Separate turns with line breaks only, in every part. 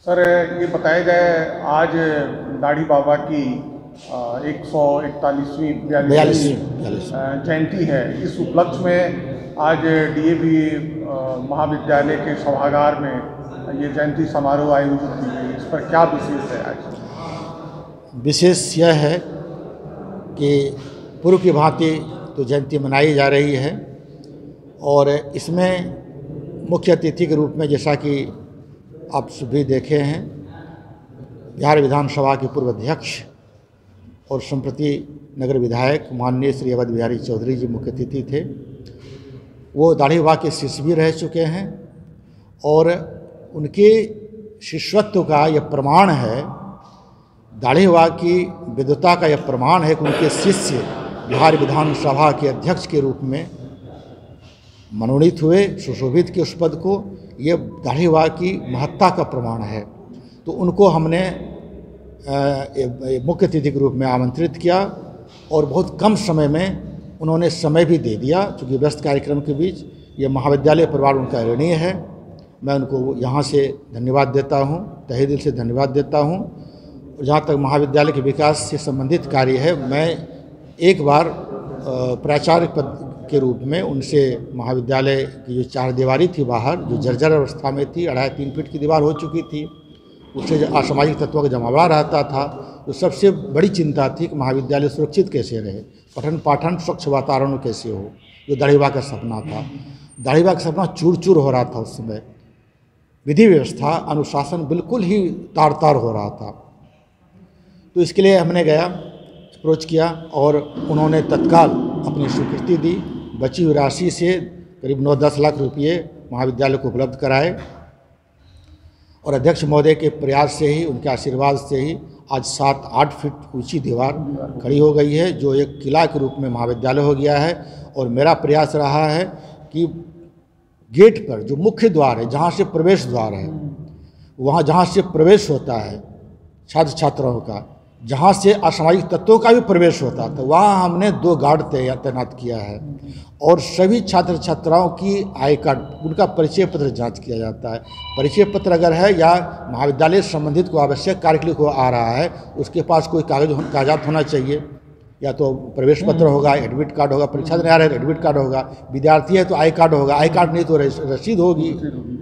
Sir, ये बताया जाए आज दाढ़ी बाबा की 141वीं जयंती है। इस उपलक्ष्य में आज डीएवी महाविद्यालय के सभागार में ये जयंती समारोह आयोजित की गई। इस पर क्या विशेष है आज?
विशेष यह है कि पूर्व की भांति तो जयंती मनाई जा रही है और इसमें मुख्य अतिथि के रूप में, जैसा कि आप सभी देखे हैं, बिहार विधानसभा के पूर्व अध्यक्ष और संप्रति नगर विधायक माननीय श्री अवध बिहारी चौधरी जी मुख्य अतिथि थे। वो दाढ़ी बाबा के शिष्य भी रह चुके हैं और उनके शिष्यत्व का यह प्रमाण है, दाढ़ी बाबा की विद्वता का यह प्रमाण है कि उनके शिष्य बिहार विधानसभा के अध्यक्ष के रूप में मनोनीत हुए, सुशोभित के उस पद को। ये दाढ़ी बाबा की महत्ता का प्रमाण है। तो उनको हमने मुख्य अतिथि के रूप में आमंत्रित किया और बहुत कम समय में उन्होंने समय भी दे दिया, चूँकि व्यस्त कार्यक्रम के बीच ये महाविद्यालय परिवार उनका ऋणी है। मैं उनको यहाँ से धन्यवाद देता हूँ, तहे दिल से धन्यवाद देता हूँ। जहाँ तक महाविद्यालय के विकास से संबंधित कार्य है, मैं एक बार प्राचार्य पद के रूप में उनसे महाविद्यालय की जो चार दीवारी थी बाहर, जो जर्जर अवस्था में थी, 2.5-3 फीट की दीवार हो चुकी थी, उससे जो असामाजिक तत्वों का जमावड़ा रहता था, तो सबसे बड़ी चिंता थी कि महाविद्यालय सुरक्षित कैसे रहे, पठन पाठन स्वच्छ वातावरण कैसे हो, जो दाढ़ी बाबा का सपना था। दाढ़ी बाबा का सपना चूर चूर हो रहा था उस समय। विधि व्यवस्था, अनुशासन बिल्कुल ही तार तार हो रहा था। तो इसके लिए हमने गया, अप्रोच किया और उन्होंने तत्काल अपनी स्वीकृति दी। बची हुई राशि से करीब 9-10 लाख रुपये महाविद्यालय को उपलब्ध कराए और अध्यक्ष महोदय के प्रयास से ही, उनके आशीर्वाद से ही आज 7-8 फीट ऊंची दीवार खड़ी हो गई है, जो एक किला के रूप में महाविद्यालय हो गया है। और मेरा प्रयास रहा है कि गेट पर जो मुख्य द्वार है, जहाँ से प्रवेश द्वार है, वहाँ जहाँ से प्रवेश होता है छात्र छात्राओं का, जहाँ से असामाजिक तत्वों का भी प्रवेश होता था, वहाँ हमने 2 गार्ड तैनात किया है और सभी छात्र छात्राओं की आई कार्ड, उनका परिचय पत्र जांच किया जाता है। परिचय पत्र अगर है या महाविद्यालय संबंधित को आवश्यक कार्य के लिए को आ रहा है, उसके पास कोई कागजात होना चाहिए, या तो प्रवेश पत्र होगा, एडमिट कार्ड होगा, परीक्षा देने आ रहे हैं तो एडमिट कार्ड होगा, विद्यार्थी है तो आई कार्ड होगा, आई कार्ड नहीं तो रसीद होगी,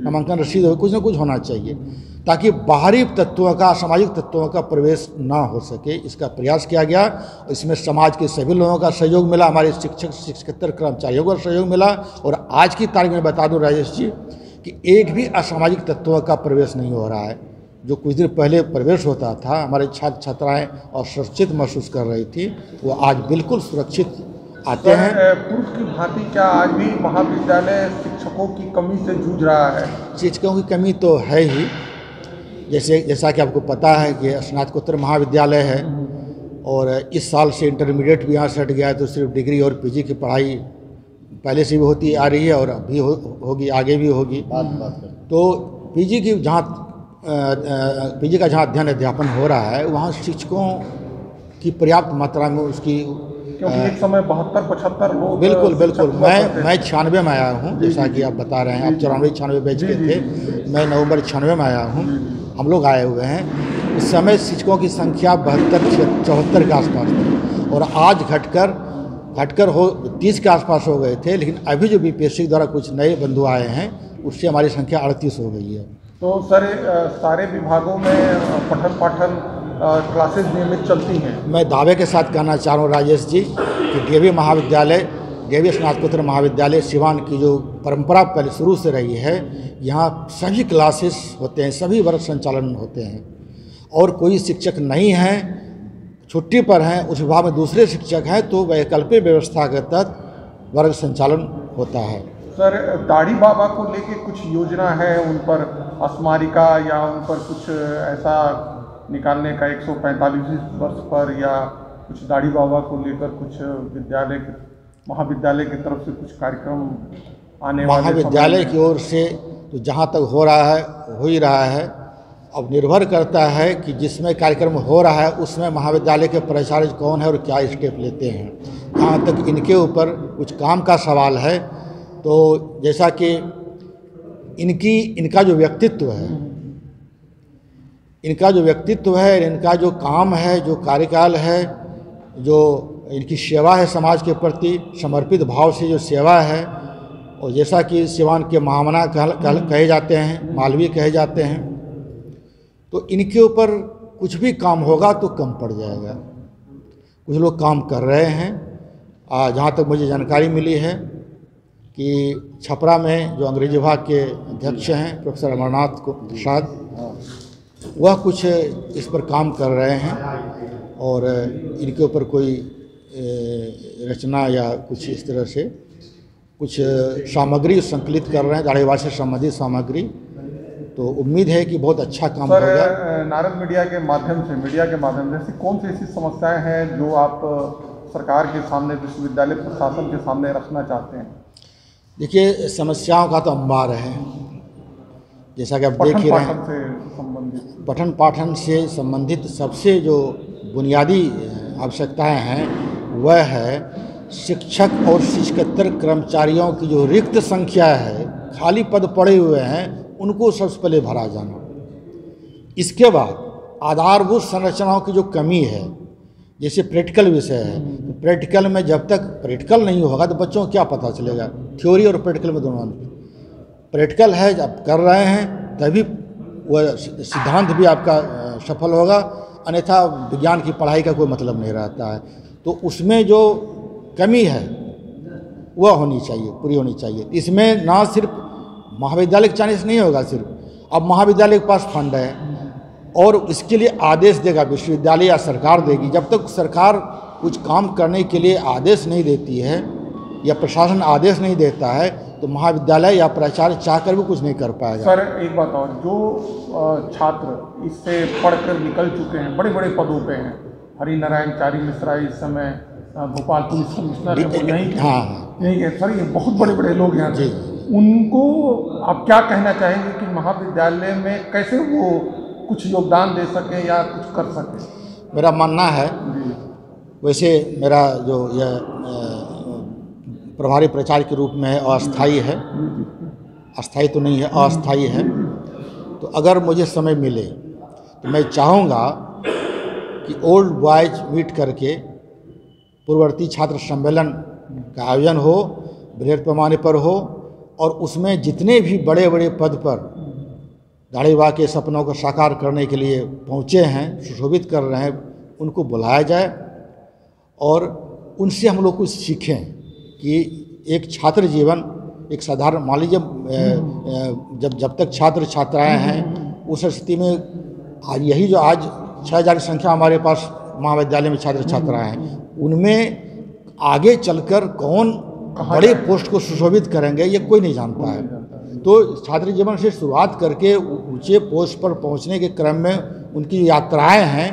नामांकन रसीद होगी, कुछ ना कुछ होना चाहिए, ताकि बाहरी तत्वों का, सामाजिक तत्वों का प्रवेश ना हो सके। इसका प्रयास किया गया। इसमें समाज के सभी लोगों का सहयोग मिला, हमारे शिक्षक शिक्षकेतर कर्मचारियों का सहयोग मिला। और आज की तारीख में बता दूं राजेश जी कि एक भी असामाजिक तत्वों का प्रवेश नहीं हो रहा है। जो कुछ दिन पहले प्रवेश होता था, हमारे छात्र छात्राएँ और सुरक्षित महसूस कर रही थी, वो आज बिल्कुल सुरक्षित आते हैं।
पूर्व की भांति क्या आज भी महाविद्यालय शिक्षकों की कमी से जूझ रहा है?
शिक्षकों की कमी तो है ही, जैसा कि आपको पता है कि स्नातकोत्तर महाविद्यालय है और इस साल से इंटरमीडिएट भी यहाँ से हट गया है, तो सिर्फ डिग्री और पीजी की पढ़ाई पहले से भी होती आ रही है और अभी होगी, आगे भी होगी। तो पीजी की पीजी का जहाँ अध्ययन अध्यापन हो रहा है, वहाँ शिक्षकों की पर्याप्त मात्रा में उसकी,
क्योंकि एक समय 72-75 लोग,
बिल्कुल मैं 96 में आया हूँ, जैसा कि आप बता रहे हैं। आप 94-96 बैच के थे, मैं नवंबर 96 में आया हूँ, हम लोग आए हुए हैं। उस समय शिक्षकों की संख्या 72-74 के आसपास थी और आज घटकर हो 30 के आसपास हो गए थे। लेकिन अभी जो बीपीएससी द्वारा कुछ नए बंधु आए हैं, उससे हमारी संख्या 38 हो गई है।
तो सर, सारे विभागों में पठन पाठन क्लासेस नियमित चलती हैं? मैं
दावे के साथ कहना चाह रहा हूँ राजेश जी कि डीएवी महाविद्यालय, डीएवी स्नातकोत्तर महाविद्यालय सिवान की जो परंपरा पहले शुरू से रही है, यहाँ सभी क्लासेस होते हैं, सभी वर्ग संचालन होते हैं और कोई शिक्षक नहीं है, छुट्टी पर हैं, उस विभाग में दूसरे शिक्षक हैं, तो वैकल्पिक व्यवस्था के तहत वर्ग संचालन होता है।
सर, दाढ़ी बाबा को लेके कुछ योजना है, उन पर स्मारिका या उन पर कुछ ऐसा निकालने का 145 वर्ष पर, या कुछ दाढ़ी बाबा को लेकर कुछ महाविद्यालय की तरफ से कुछ कार्यक्रम आने वाले
महाविद्यालय की ओर से तो जहाँ तक हो रहा है हो ही रहा है। अब निर्भर करता है कि जिसमें कार्यक्रम हो रहा है उसमें महाविद्यालय के प्राचार्य कौन है और क्या स्टेप लेते हैं। जहाँ तक इनके ऊपर कुछ काम का सवाल है, तो जैसा कि इनका जो व्यक्तित्व है, इनका जो व्यक्तित्व है, इनका जो काम है, जो कार्यकाल है, जो इनकी सेवा है समाज के प्रति, समर्पित भाव से जो सेवा है, और जैसा कि सिवान के महामना कहे जाते हैं, मालवीय कहे जाते हैं, तो इनके ऊपर कुछ भी काम होगा तो कम पड़ जाएगा। कुछ लोग काम कर रहे हैं। जहाँ तक मुझे जानकारी मिली है कि छपरा में जो अंग्रेजी विभाग के अध्यक्ष हैं प्रोफेसर अमरनाथ प्रसाद, वह कुछ इस पर काम कर रहे हैं और इनके ऊपर कोई रचना या कुछ इस तरह से कुछ सामग्री संकलित कर रहे हैं, दाढ़ीवाल से संबंधित सामग्री। तो उम्मीद है कि बहुत अच्छा काम होगा।
नारद मीडिया के माध्यम से ऐसी कौन सी ऐसी समस्याएं हैं जो आप सरकार के सामने, विश्वविद्यालय प्रशासन के सामने रखना चाहते हैं?
देखिए, समस्याओं का तो अंबार है, जैसा कि आप देख ही रहे हैं। पठन पाठन से संबंधित सबसे जो बुनियादी आवश्यकताएं हैं वह है शिक्षक और शिक्षकेतर कर्मचारियों की जो रिक्त संख्या है, खाली पद पड़े हुए हैं, उनको सबसे पहले भरा जाना। इसके बाद आधारभूत संरचनाओं की जो कमी है, जैसे प्रैक्टिकल विषय है, तो प्रैक्टिकल में जब तक प्रैक्टिकल नहीं होगा तो बच्चों को क्या पता चलेगा? थ्योरी और प्रैक्टिकल में दोनों। प्रैक्टिकल है जब कर रहे हैं तभी वह सिद्धांत भी आपका सफल होगा, अन्यथा विज्ञान की पढ़ाई का कोई मतलब नहीं रहता है। तो उसमें जो कमी है वह होनी चाहिए, पूरी होनी चाहिए। इसमें ना सिर्फ महाविद्यालय के चाहने से नहीं होगा, सिर्फ अब महाविद्यालय के पास फंड है और इसके लिए आदेश देगा विश्वविद्यालय या सरकार देगी। जब तक सरकार कुछ काम करने के लिए आदेश नहीं देती है या प्रशासन आदेश नहीं देता है तो महाविद्यालय या प्राचार्य चाहकर भी कुछ नहीं कर पाएगा।
सर एक बात और, जो छात्र इससे पढ़कर निकल चुके हैं, बड़े बड़े पदों पे हैं, हरि नारायण चारी मिश्रा इस समय भोपाल पुलिस कमिश्नर है, वो यहीं के सर, ये बहुत बड़े बड़े लोग हैं जी। उनको आप क्या कहना चाहेंगे कि महाविद्यालय में कैसे वो कुछ योगदान दे सके या कुछ कर सके?
मेरा मानना है, वैसे मेरा जो यह प्रभारी प्राचार्य के रूप में है, अस्थायी है, अस्थायी तो नहीं है, अस्थायी है। तो अगर मुझे समय मिले तो मैं चाहूँगा कि ओल्ड बॉयज मीट करके पूर्ववर्ती छात्र सम्मेलन का आयोजन हो, बृहद पैमाने पर हो, और उसमें जितने भी बड़े बड़े पद पर दाढ़ीवाल के सपनों को साकार करने के लिए पहुँचे हैं, सुशोभित कर रहे हैं, उनको बुलाया जाए और उनसे हम लोग कुछ सीखें कि एक छात्र जीवन एक साधारण, मान लीजिए जब तक छात्र छात्राएं हैं उस स्थिति में आज यही जो आज 6000 की संख्या हमारे पास महाविद्यालय में छात्र छात्राएं हैं, उनमें आगे चलकर कौन बड़े पोस्ट को सुशोभित करेंगे ये कोई नहीं जानता है। तो छात्र जीवन से शुरुआत करके ऊंचे पोस्ट पर पहुंचने के क्रम में उनकी यात्राएं हैं,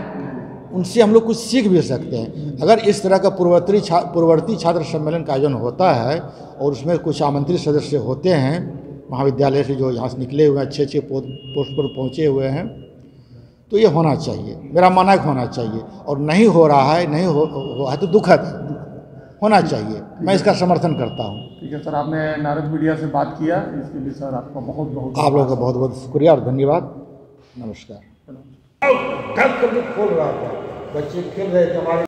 उनसे हम लोग कुछ सीख भी सकते हैं। अगर इस तरह का पूर्ववर्ती छात्र सम्मेलन का आयोजन होता है और उसमें कुछ आमंत्रित सदस्य होते हैं महाविद्यालय से जो यहाँ से निकले हुए हैं, अच्छे पोस्ट पर पहुँचे हुए हैं, तो ये होना चाहिए, मेरा मानना है होना चाहिए। और नहीं हो रहा है, नहीं हो है तो दुखद है, होना चाहिए, मैं इसका समर्थन करता हूँ।
ठीक है सर, आपने नारद मीडिया से बात किया, इसके लिए सर आपका बहुत बहुत
आप लोगों का बहुत बहुत शुक्रिया और धन्यवाद। नमस्कार। ढक कर खोल रहा था, बच्चे खेल रहे थे हमारे